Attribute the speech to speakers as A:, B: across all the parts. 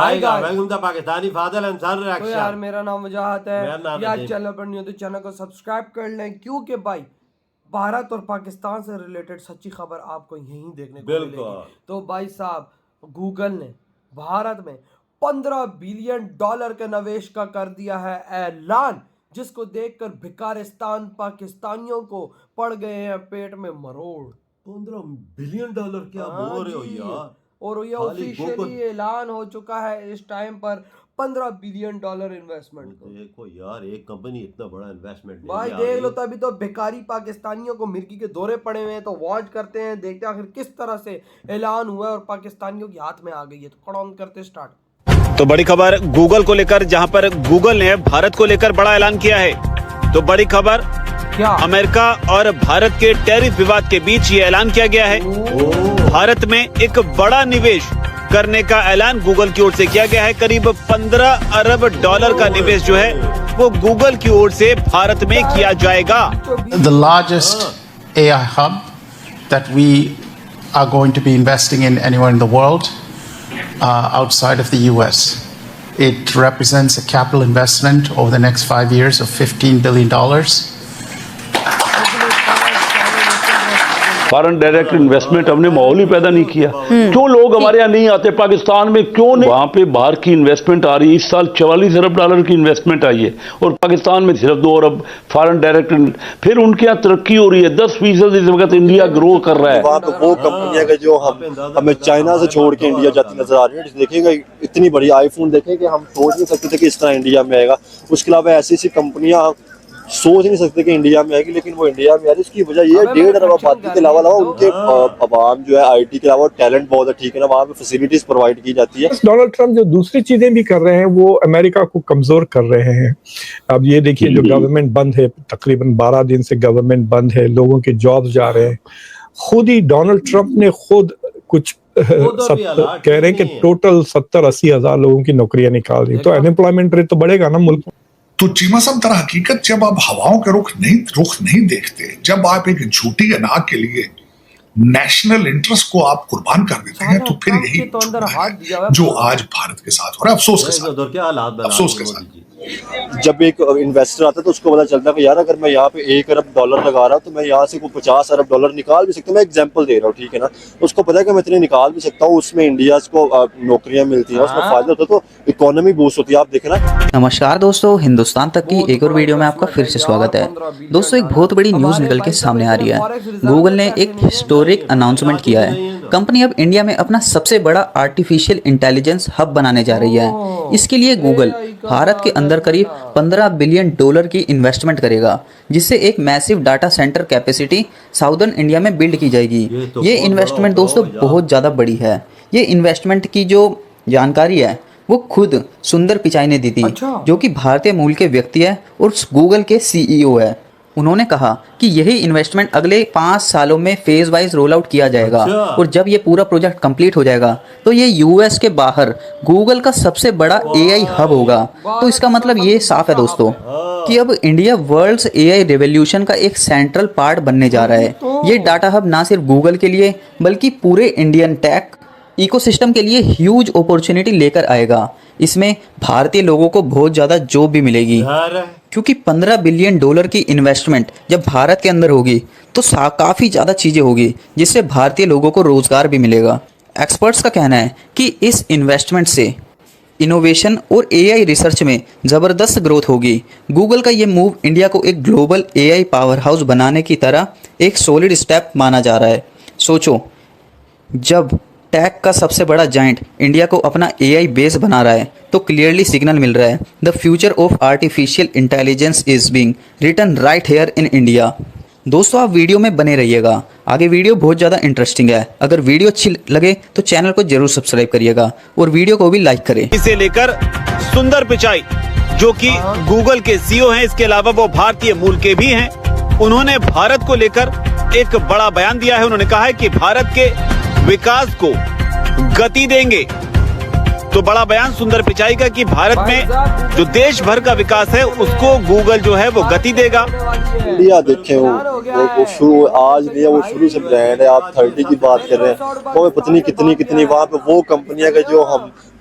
A: Welcome to Pakistani father and son reaction.
B: तो यार मेरा नाम वजाहत है।
A: मेरा नाम
B: यार
A: नदीम।
B: चैनल पर नहीं हो तो चैनल को सब्सक्राइब कर लें, क्योंकि भाई भारत और पाकिस्तान से रिलेटेड सच्ची खबर आपको यहीं देखने को मिलेगी। तो भाई साहब, गूगल ने भारत में $15 बिलियन के निवेश का कर दिया है ऐलान, जिसको देखकर भिकारिस्तान पाकिस्तानियों को पड़ गए हैं पेट में मरोड़।
A: $15 बिलियन क्या बोल रहे हो यार।
B: और ये ऑफिशियली ऐलान हो चुका है इस टाइम पर $15 बिलियन इन्वेस्टमेंट को।
A: देखो यार, एक कंपनी इतना बड़ा इन्वेस्टमेंट
B: भाई देख लो, तभी तो भिखारी पाकिस्तानियों को मिर्गी के दौरे पड़े हुए हैं। तो वॉच करते हैं, देखते हैं आखिर किस तरह से ऐलान हुआ है और पाकिस्तानियों के हाथ में आ गई है। तो कड़ौन करते स्टार्ट।
C: तो बड़ी खबर गूगल को लेकर, जहां पर गूगल ने भारत को लेकर बड़ा ऐलान किया है। तो बड़ी खबर,
B: क्या
C: अमेरिका और भारत के टैरिफ विवाद के बीच ये ऐलान किया गया है। भारत में एक बड़ा निवेश करने का ऐलान गूगल की ओर से किया गया है। करीब $15 अरब का निवेश जो है वो गूगल की ओर से भारत में किया जाएगा।
D: The largest AI hub that we are going to be investing in anywhere in the world outside of the US. It represents a capital investment over the next 5 years of $15 billion.
E: Foreign direct investment हमने माहौल ही पैदा नहीं किया। क्यों लोग हमारे यहाँ नहीं आते पाकिस्तान में, क्यों नहीं? वहां पे बाहर की इन्वेस्टमेंट आ रही है। इस साल $44 अरब की इन्वेस्टमेंट आई है और पाकिस्तान में सिर्फ 2 अरब फॉरेन डायरेक्ट। फिर उनके यहाँ तरक्की हो रही है, 10% इस वक्त इंडिया ग्रो कर रहा है।
F: वहाँ पे वो कंपनियां का जो हमें चाइना से छोड़ के इंडिया जाती नजर आ रही है। देखिएगा इतनी बड़ी आईफोन देखें कि हम सोच नहीं सकते थे कि इस तरह इंडिया में आएगा। उसके अलावा ऐसी ऐसी कंपनियां सोच नहीं सकते कि इंडिया में आएगी, लेकिन वो इंडिया में आ रही है। इसकी वजह ये है 1.5 अरब आबादी के अलावा उनके आवाम जो है आईटी के अलावा टैलेंट बहुत है, ठीक है ना, वहाँ पे फैसिलिटीज प्रोवाइड की जाती है।
G: डोनाल्ड ट्रंप जो दूसरी चीजें भी कर रहे हैं वो अमेरिका को कमजोर कर रहे हैं। अब ये देखिए, जो गवर्नमेंट बंद है, तकरीबन 12 दिन से गवर्नमेंट बंद है, लोगों के जॉब्स जा रहे हैं। खुद ही डोनाल्ड ट्रंप ने खुद कुछ कह रहे हैं कि टोटल 70-80 हजार लोगों की नौकरियां निकाल दी। तो अनएम्प्लॉयमेंट रेट तो बढ़ेगा ना मुल्क में।
H: तो चीमा साहब, दर हकीकत जब आप हवाओं के रुख नहीं देखते, जब आप एक झूठी अना के लिए नेशनल इंटरेस्ट को आप कुर्बान कर देते हैं, तो फिर यही जो आज भारत के साथ हो रहा है। अफसोस के साथ
F: जब एक इन्वेस्टर आता है तो उसको पता चलता है कि यार अगर मैं यहाँ पे $1 अरब लगा रहा हूँ तो मैं यहाँ से कोई $50 अरब निकाल भी सकता हूँ। मैं एग्जांपल दे रहा हूँ, ठीक है ना। उसको पता है कि मैं इतने निकाल भी सकता हूँ, उसमें इंडिया को नौकरियां मिलती हैं, उसमें फायदा होता है, तो इकोनॉमी बूस्ट होती है। आप देखें ना।
I: नमस्कार दोस्तों, हिंदुस्तान तक की एक और वीडियो में आपका फिर से स्वागत है। दोस्तों, एक बहुत बड़ी न्यूज निकल के सामने आ रही है। गूगल ने एक हिस्टोरिक अनाउंसमेंट किया है। कंपनी अब इंडिया में अपना सबसे बड़ा आर्टिफिशियल इंटेलिजेंस हब बनाने जा रही है। इसके लिए गूगल भारत के अंदर करीब $15 बिलियन की इन्वेस्टमेंट करेगा, जिससे एक massive data centre capacity southern India में बिल्ड की जाएगी। ये इन्वेस्टमेंट दोस्तों बहुत ज़्यादा बड़ी है। ये इन्वेस्टमेंट की जो जानकारी है वो खुद सुंदर पिचाई ने दी थी, जो कि भारतीय मूल के व्यक्ति है और गूगल के CEO है। उन्होंने कहा कि यही इन्वेस्टमेंट अगले 5 सालों में फेज वाइज रोल आउट किया जाएगा और जब ये पूरा प्रोजेक्ट कंप्लीट हो जाएगा तो ये US के बाहर गूगल का सबसे बड़ा AI हब होगा। तो इसका मतलब ये साफ है दोस्तों कि अब इंडिया वर्ल्ड्स AI रेवोल्यूशन का एक सेंट्रल पार्ट बनने जा रहा है। ये डाटा हब ना सिर्फ गूगल के लिए बल्कि पूरे इंडियन टेक इकोसिस्टम के लिए ह्यूज अपॉर्चुनिटी लेकर आएगा। इसमें भारतीय लोगों को बहुत ज़्यादा जॉब भी मिलेगी, क्योंकि $15 बिलियन की इन्वेस्टमेंट जब भारत के अंदर होगी तो काफ़ी ज़्यादा चीज़ें होगी, जिससे भारतीय लोगों को रोज़गार भी मिलेगा। एक्सपर्ट्स का कहना है कि इस इन्वेस्टमेंट से इनोवेशन और AI रिसर्च में ज़बरदस्त ग्रोथ होगी। गूगल का ये मूव इंडिया को एक ग्लोबल AI पावर हाउस बनाने की तरह एक सॉलिड स्टेप माना जा रहा है। सोचो, जब टेक का सबसे बड़ा जाइंट इंडिया को अपना AI बेस बना रहा है तो क्लियरली सिग्नल मिल रहा है the future of artificial intelligence is being written right here in India. दोस्तों, आप वीडियो में बने रहिएगा, आगे वीडियो बहुत ज़्यादा इंटरेस्टिंग है। अगर वीडियो अच्छी लगे तो चैनल को जरूर सब्सक्राइब करिएगा और वीडियो को भी लाइक करें।
C: इसे लेकर सुंदर पिचाई, जो कि गूगल के CEO हैं, इसके अलावा वो भारतीय मूल के भी हैं, उन्होंने भारत को लेकर एक बड़ा बयान दिया है। उन्होंने कहा है कि भारत के विकास को गति देंगे तो बड़ा बयान सुंदर पिचाई का कि भारत में जो देश भर का विकास है उसको गूगल जो है वो गति देगा।
F: इंडिया देखें वो शुरू आज नहीं है, वो शुरू से ब्रांड है। आप 30 की बात कर रहे हैं, वो पता कितनी वहाँ पे वो कंपनियां का जो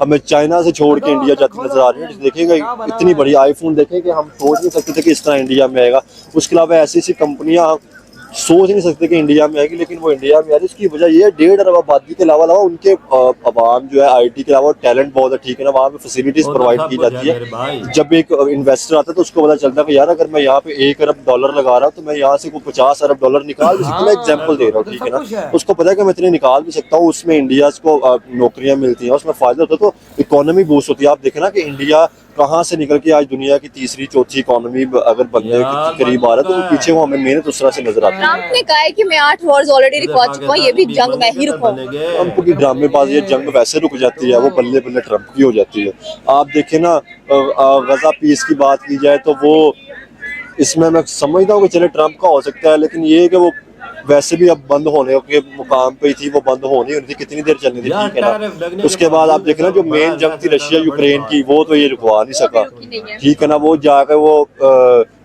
F: हमें चाइना से छोड़ के इंडिया जाती नजर आ रही है। देखेगा इतनी बड़ी आईफोन देखें कि हम सोच नहीं सकते थे कि इस तरह इंडिया में आएगा। उसके अलावा ऐसी कंपनियां सोच नहीं सकते कि इंडिया में आएगी, लेकिन वो इंडिया में आ रही है। इसकी वजह ये है 1.5 अरब आबादी के अलावा उनके आवाम जो है आईटी के अलावा टैलेंट बहुत है, ठीक है ना। वहाँ पे फैसिलिटीज प्रोवाइड की जाती है। जब एक इन्वेस्टर आता है तो उसको पता चलता है कि यार अगर मैं यहाँ पे $1 अरब लगा रहा हूँ तो मैं यहाँ से कोई $50 अरब निकाल भी सकता हूँ। मैं एग्जाम्पल दे रहा हूँ, ठीक है ना। उसको पता है कि मैं इतने निकाल भी सकता हूँ, उसमें इंडिया को नौकरियां मिलती हैं, उसमें फायदा होता है, तो इकोनॉमी बूस्ट होती है। आप देखें ना कि इंडिया कहाँ से निकल के आज दुनिया की तीसरी चौथी इकोनॉमी अगर बनने के करीब आ रहा है, तो पीछे वो हमें मेहनत उस तरह से नजर आती है।
J: ट्रम्प ने कहा है कि मैं 8 वॉर्स ऑलरेडी रुकवा चुका हूँ, ये भी जंग मैं ही रुकवाऊंगा।
F: ट्रम्प की ड्रामेबाजी, ये जंग वैसे रुक जाती है, वो बल्ले बल्ले ट्रम्प की हो जाती है। आप देखें ना, गजा पीस की बात की जाए तो वो इसमें मैं समझता हूँ कि चले ट्रम्प का हो सकता है, लेकिन ये है कि वो वैसे भी अब बंद होने के मुकाम पे ही थी, वो बंद होनी होनी थी, कितनी देर चलनी थी, ठीक है ना। उसके बाद आप देख रहे जो मेन जंग थी रशिया यूक्रेन की, वो तो ये रुकवा नहीं सका, ठीक है ना। वो जाकर वो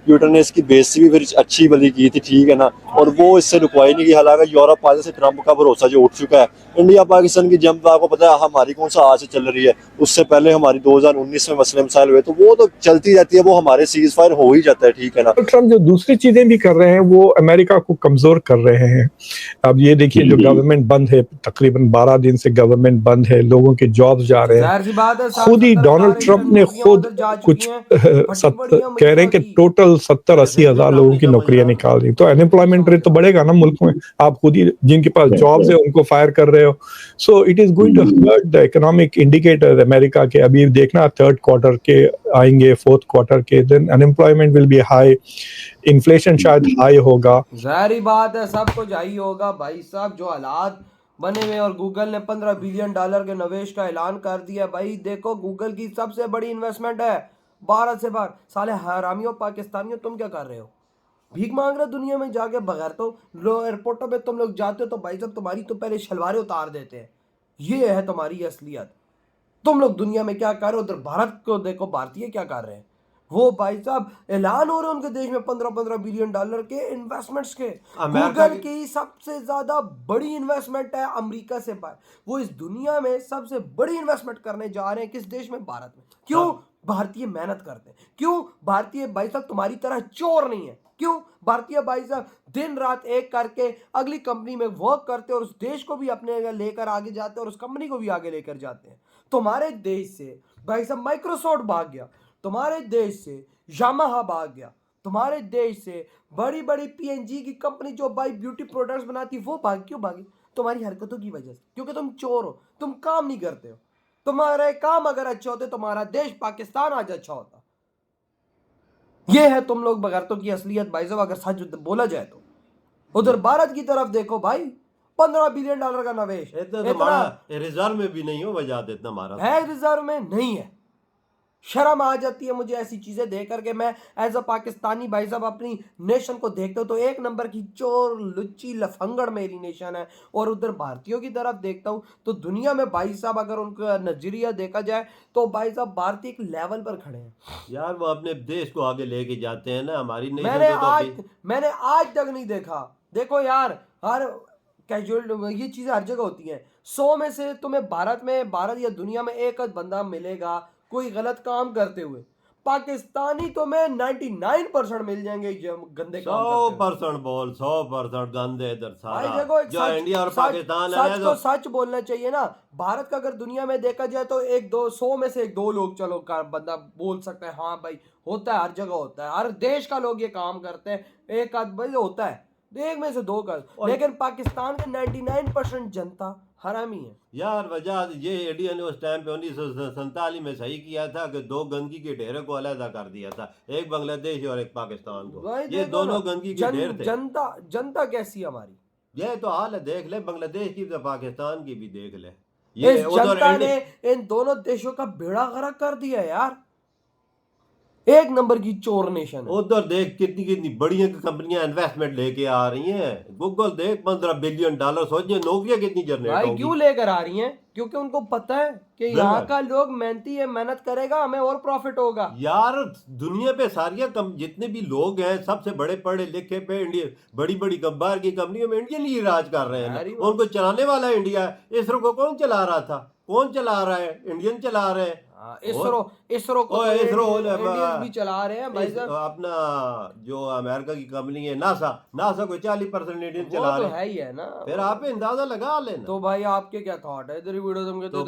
F: ट्विटर ने इसकी बेइज्जती भी फिर अच्छी भली की थी, ठीक है ना, और वो इससे रुकवाई नहीं की। हालांकि यूरोप आज से ट्रम्प का भरोसा जो उठ चुका है। इंडिया पाकिस्तान की जंग आपको पता है हमारी कौन सा आज से चल रही है, उससे पहले हमारी 2019 में मसले मसाइल हुए, तो वो तो चलती रहती है, वो हमारे सीज फायर हो ही जाता है, ठीक है ना।
G: ट्रम्प जो दूसरी चीजें भी कर रहे हैं वो अमेरिका को कमजोर कर रहे हैं। अब ये देखिए जो गवर्नमेंट बंद है, तकरीबन 12 दिन से गवर्नमेंट बंद है, लोगों के जॉब्स जा रहे हैं। खुद ही डोनाल्ड ट्रम्प ने खुद कुछ कह रहे हैं कि टोटल 70-80 हजार लोगों की नौकरियां निकाल दी। तो अनएम्प्लॉयमेंट रेट तो बढ़ेगा ना मुल्क में। आप खुद ही जिनके पास जॉब्स है उनको फायर कर रहे हो। So it is going to hurt the economic indicator America के। अभी देखना 3rd क्वार्टर के आएंगे, 4th क्वार्टर के, then unemployment will be high, inflation शायद हाई होगा।
B: जाहिर बात है सब कुछ हाई होगा भाई साहब। जो हालात बने हुए, और गूगल ने $15 बिलियन के निवेश का ऐलान कर दिया। भाई देखो गूगल की सबसे बड़ी इन्वेस्टमेंट है भारत से बाहर। साले हरामियों पाकिस्तानियों, तुम क्या कर रहे हो? भीख मांग रहे हो दुनिया में जाके बगैर। तो एयरपोर्टों पे तुम लोग जाते हो तो भाई साहब तुम्हारी तो पहले शलवारें उतार देते हैं। ये है तुम्हारी असलियत। तुम लोग दुनिया में क्या कर रहे हो? उधर भारत को देखो, भारतीय क्या कर रहे हैं। वो भाई साहब ऐलान हो रहे हैं उनके देश में $15 बिलियन के इन्वेस्टमेंट्स के। गूगल की सबसे ज्यादा बड़ी इन्वेस्टमेंट है अमेरिका से बाहर। वो इस दुनिया में सबसे बड़ी इन्वेस्टमेंट करने जा रहे हैं किस देश में? भारत में। क्यों? भारतीय मेहनत करते हैं। क्यों? भारतीय भाई साहब तुम्हारी तरह चोर नहीं है। क्यों? भारतीय भाई साहब दिन रात एक करके अगली कंपनी में वर्क करते हैं और उस देश को भी अपने लेकर आगे जाते हैं और उस कंपनी को भी आगे लेकर जाते हैं। तुम्हारे देश से भाई साहब माइक्रोसॉफ्ट भाग गया, तुम्हारे देश से यामाहा भाग गया, तुम्हारे देश से बड़ी बड़ी पीएनजी की कंपनी जो भाई ब्यूटी प्रोडक्ट्स बनाती वो क्यों भागी? तुम्हारी हरकतों की वजह से, क्योंकि तुम चोर हो, तुम काम नहीं करते हो। तुम्हारे काम अगर अच्छे होते तुम्हारा देश पाकिस्तान आज अच्छा होता। ये है तुम लोग बगैरतों की असलियत भाई साहब, अगर सच बोला जाए तो। उधर भारत की तरफ देखो भाई, $15 बिलियन का निवेश।
A: इतना रिजर्व में भी नहीं हो वजह, इतना हमारा
B: है रिजर्व में नहीं है। शर्म आ जाती है मुझे ऐसी चीजें देख करके। मैं एज अ पाकिस्तानी भाई साहब अपनी नेशन को देखता हूँ तो एक नंबर की चोर लुच्ची लफंगड़ मेरी नेशन है। और उधर भारतीयों की तरफ देखता हूँ तो दुनिया में भाई साहब अगर उनका नजरिया देखा जाए तो भाई साहब भारतीय एक लेवल पर खड़े हैं
A: यार। वो अपने देश को आगे लेके जाते हैं ना, हमारी नेशन
B: मैंने आज तक नहीं देखा। देखो यार, हर कैजुअल ये चीजें हर जगह होती हैं। 100 में से तुम्हें भारत या दुनिया में एक बंदा मिलेगा कोई गलत काम करते हुए। पाकिस्तानी तो मैं 99% मिल जाएंगे गंदे काम
A: 100% बोल, 100% गंदे इधर सारा।
B: भाई देखो,
A: जो इंडिया और पाकिस्तान
B: है तो सच बोलना चाहिए ना। भारत का अगर दुनिया में देखा जाए तो 100 में से 2 लोग चलो बंदा बोल सकता है हाँ भाई होता है, हर जगह होता है, हर देश का लोग ये काम करते हैं, एक आध भाई होता है, एक में से 2 कर। लेकिन पाकिस्तान के 99% जनता हरामी है यार।
A: वजह ये इंडिया ने उस टाइम पे 1947 में सही किया था कि 2 गंदगी के ढेरों को अलग कर दिया था, एक बांग्लादेश और एक पाकिस्तान को। ये दोनों गंदगी के ढेर थे।
B: जनता कैसी है हमारी,
A: ये तो हाल है। देख ले बांग्लादेश की, पाकिस्तान की भी देख ले।
B: ये जनता ने इन दोनों देशों का बेड़ा गर्क कर दिया यार। एक नंबर की चोर नेशन है।
A: उधर देख कितनी कितनी बड़ी कंपनियां इन्वेस्टमेंट लेके आ रही हैं। गूगल देख $15 बिलियन, सोचिए नौकरियां कितनी जनरेट
B: भाई
A: होगी।
B: क्यों लेकर आ रही हैं? क्योंकि उनको पता है कि यहाँ का लोग मेहनती है, मेहनत करेगा, हमें और प्रॉफिट होगा।
A: यार दुनिया पे सारियां जितने भी लोग हैं सबसे बड़े पढ़े लिखे पे इंडिया बड़ी बड़ी बाहर की कंपनियों में इंडियन ही राज कर रहे हैं ना। उनको चलाने वाला इंडिया है। इसरो को कौन चला रहा था? कौन चला रहा है? इंडियन चला रहे हैं।
B: इसरो को इंडियंस भी चला रहे हैं भाई साहब।
A: अपना जो अमेरिका की कंपनी है नासा को 40% इंडियन चला रहे हैं।
B: है ही है ना।
A: फिर आप अंदाजा लगा लेना।
B: तो भाई आपके क्या थॉट है इधर वीडियो तुम कहते
A: तो